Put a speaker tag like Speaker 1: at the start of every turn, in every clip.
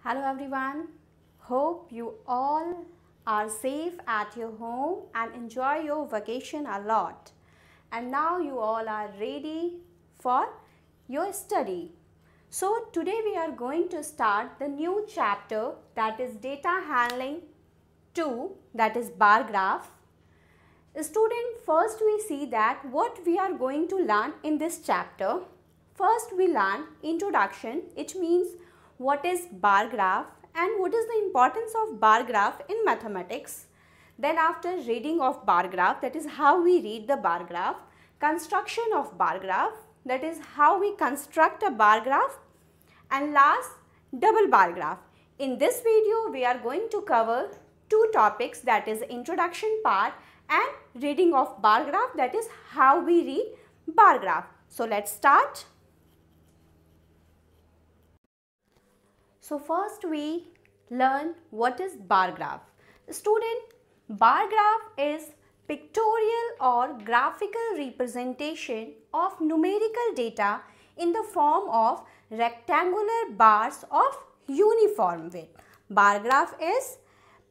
Speaker 1: Hello everyone, hope you all are safe at your home and enjoy your vacation a lot. And now you all are ready for your study. So today we are going to start the new chapter, that is data handling 2, that is bar graph. Student, first we see that what we are going to learn in this chapter. First we learn introduction, it means what is bar graph and what is the importance of bar graph in mathematics. Then after reading of bar graph, that is how we read the bar graph. Construction of bar graph, that is how we construct a bar graph. And last, double bar graph. In this video we are going to cover two topics, that is introduction part and reading of bar graph, that is how we read bar graph. So let's start. So first we learn what is bar graph. Student, bar graph is pictorial or graphical representation of numerical data in the form of rectangular bars of uniform width. Bar graph is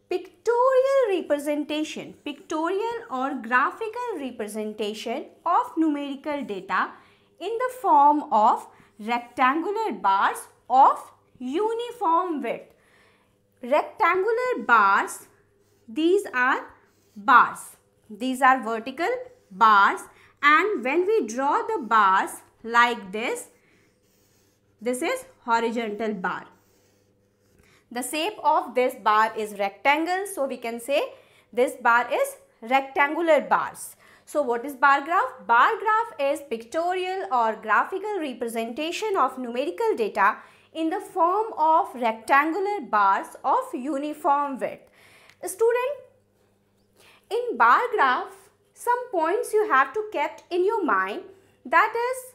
Speaker 1: pictorial representation, pictorial or graphical representation of numerical data in the form of rectangular bars of uniform width. Rectangular bars, these are bars, these are vertical bars, and when we draw the bars like this is horizontal bar. The shape of this bar is rectangle, so we can say this bar is rectangular bars. So what is bar graph? Bar graph is pictorial or graphical representation of numerical data in the form of rectangular bars of uniform width. Student, in bar graph, some points you have to keep in your mind, that is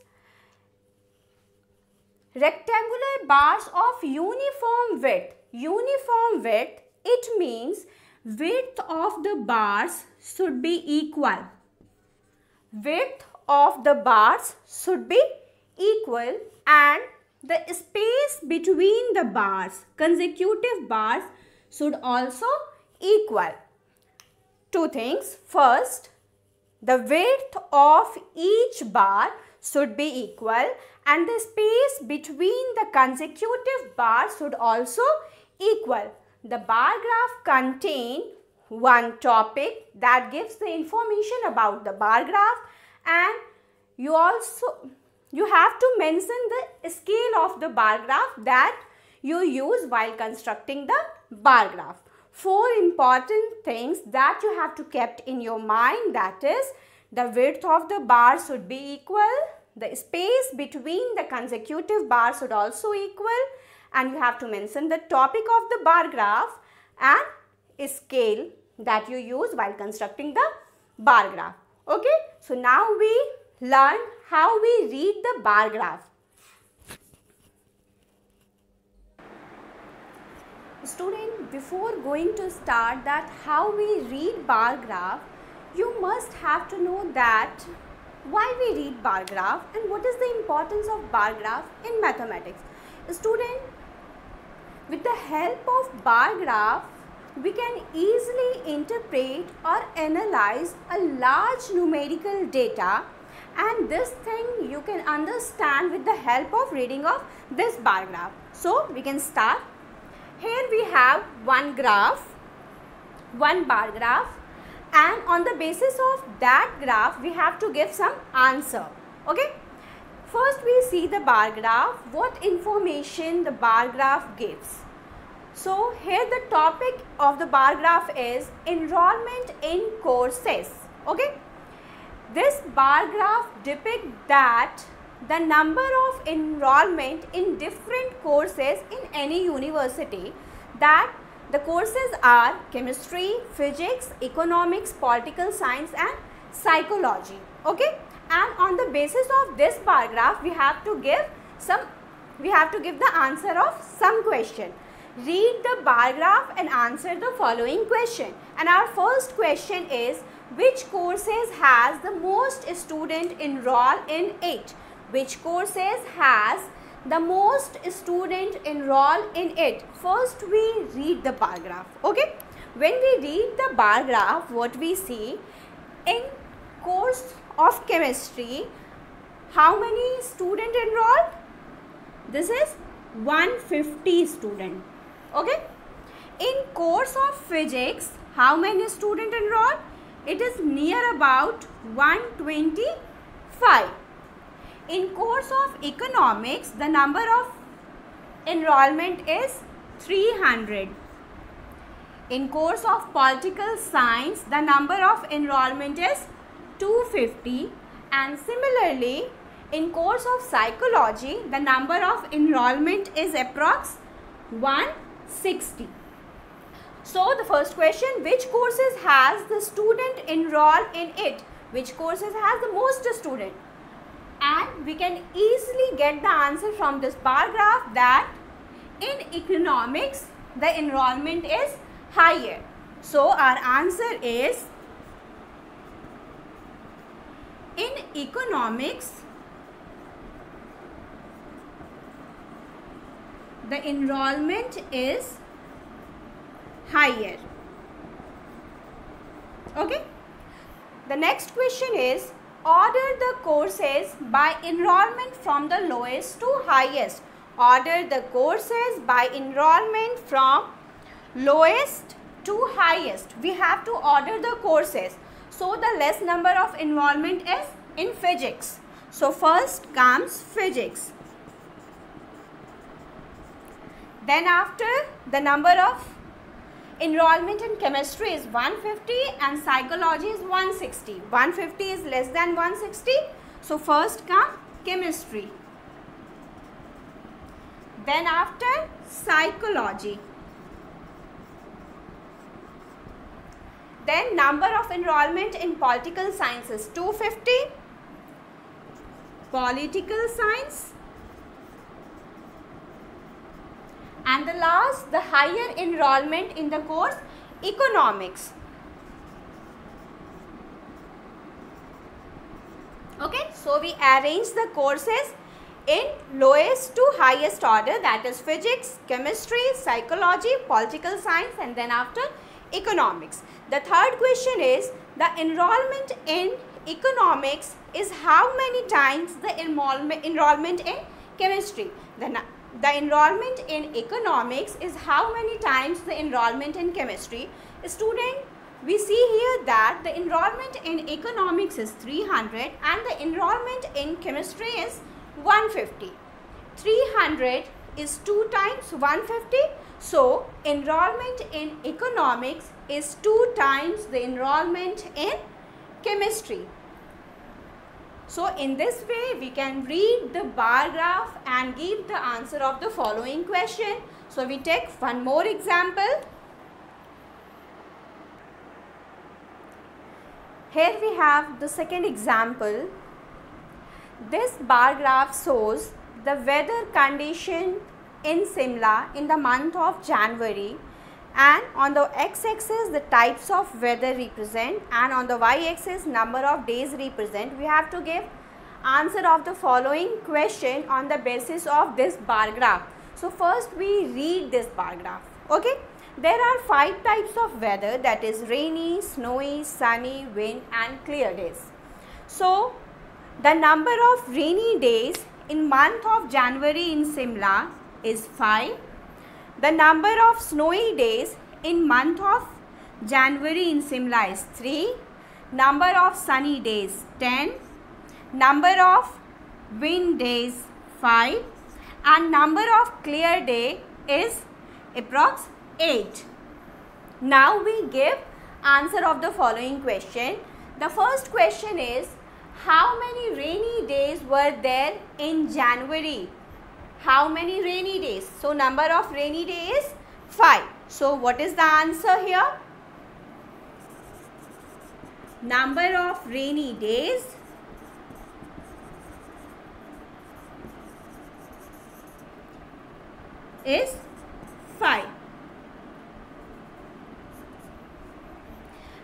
Speaker 1: rectangular bars of uniform width. Uniform width, it means width of the bars should be equal. Width of the bars should be equal and the space between the bars, consecutive bars, should also equal. Two things. First, the width of each bar should be equal and the space between the consecutive bars should also equal. The bar graph contains one topic that gives the information about the bar graph, and you have to mention the scale of the bar graph that you use while constructing the bar graph. Four important things that you have to keep in your mind, that is the width of the bar should be equal, the space between the consecutive bars should also equal, and you have to mention the topic of the bar graph and scale that you use while constructing the bar graph. Okay, so now we learn how we read the bar graph. Student, before going to start that how we read bar graph, you must have to know that why we read bar graph and what is the importance of bar graph in mathematics. Student, with the help of bar graph, we can easily interpret or analyze a large numerical data, and this thing you can understand with the help of reading of this bar graph. So we can start. Here we have one graph, one bar graph, and on the basis of that graph we have to give some answer. Okay, first we see the bar graph, what information the bar graph gives. So here the topic of the bar graph is enrollment in courses. Okay, this bar graph depicts that the number of enrollment in different courses in any university, that the courses are chemistry, physics, economics, political science and psychology. Okay, and on the basis of this bar graph we have to give the answer of some question. Read the bar graph and answer the following question. And our first question is, which courses has the most student enroll in it? Which courses has the most student enroll in it. First we read the bar graph. Okay, when we read the bar graph, what we see in course of chemistry, how many student enrolled? This is 150 student. Okay, in course of physics, how many student enrolled? It is near about 125. In course of economics, the number of enrollment is 300. In course of political science, the number of enrollment is 250, and similarly in course of psychology, the number of enrollment is approx 160. So the first question, which courses has the student enroll in it? Which courses has the most student? And we can easily get the answer from this bar graph that in economics the enrollment is higher. So our answer is in economics the enrollment is higher. Okay. The next question is, order the courses by enrollment from the lowest to highest. Order the courses by enrollment from lowest to highest. We have to order the courses. So the less number of enrollment is in physics. So first comes physics. Then after, the number of enrollment in chemistry is 150 and psychology is 160. 150 is less than 160. So first come chemistry. Then after, psychology. Then number of enrollment in political science is 250. Political science. And the last, the higher enrollment in the course economics. Okay, so we arrange the courses in lowest to highest order, that is physics, chemistry, psychology, political science, and then after economics. The third question is, the enrollment in economics is how many times the enrollment in chemistry. The enrollment in economics is how many times the enrollment in chemistry. Student, we see here that the enrollment in economics is 300 and the enrollment in chemistry is 150. 300 is 2 times 150. So, enrollment in economics is 2 times the enrollment in chemistry. So, in this way, we can read the bar graph and give the answer of the following question. So, we take one more example. Here we have the second example. This bar graph shows the weather condition in Simla in the month of January, and on the x-axis the types of weather represent and on the y-axis number of days represent. We have to give answer of the following question on the basis of this bar graph. So first we read this bar graph. Okay, there are 5 types of weather, that is rainy, snowy, sunny, wind and clear days. So the number of rainy days in month of January in Simla is 5. The number of snowy days in month of January in Simla is 3. Number of sunny days 10. Number of wind days 5. And number of clear day is approx 8. Now we give answer of the following question. The first question is, how many rainy days were there in January? How many rainy days? So number of rainy days is 5. So what is the answer here? Number of rainy days is 5.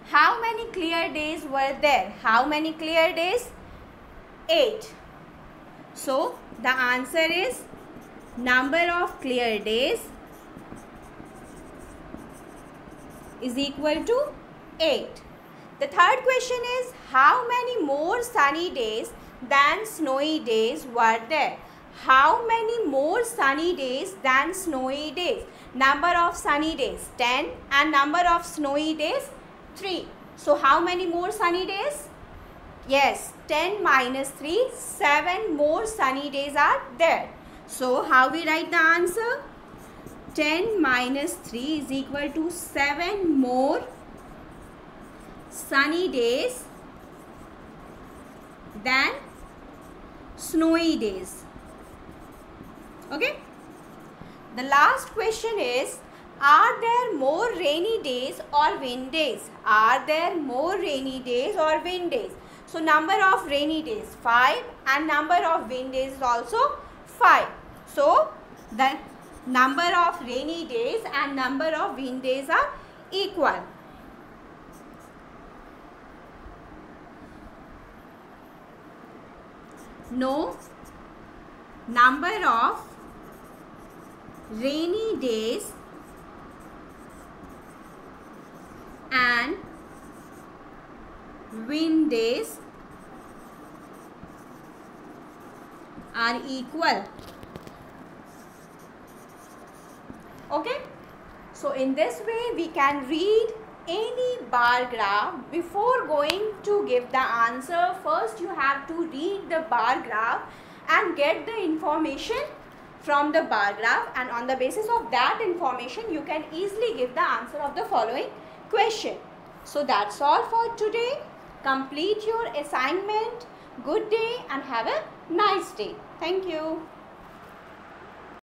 Speaker 1: How many clear days were there? How many clear days? 8. So the answer is number of clear days is equal to 8. The third question is, how many more sunny days than snowy days were there? How many more sunny days than snowy days? Number of sunny days 10 and number of snowy days 3. So how many more sunny days? Yes, 10 minus 3, 7 more sunny days are there. So how we write the answer? 10 minus 3 is equal to 7 more sunny days than snowy days. Okay. The last question is, are there more rainy days or wind days? Are there more rainy days or wind days? So number of rainy days 5 and number of wind days is also 5. So the number of rainy days and number of wind days are equal. No, number of rainy days and wind days are equal. Okay, so in this way we can read any bar graph. Before going to give the answer, first you have to read the bar graph and get the information from the bar graph, and on the basis of that information you can easily give the answer of the following question. So that's all for today. Complete your assignment. Good day and have a nice day. Thank you.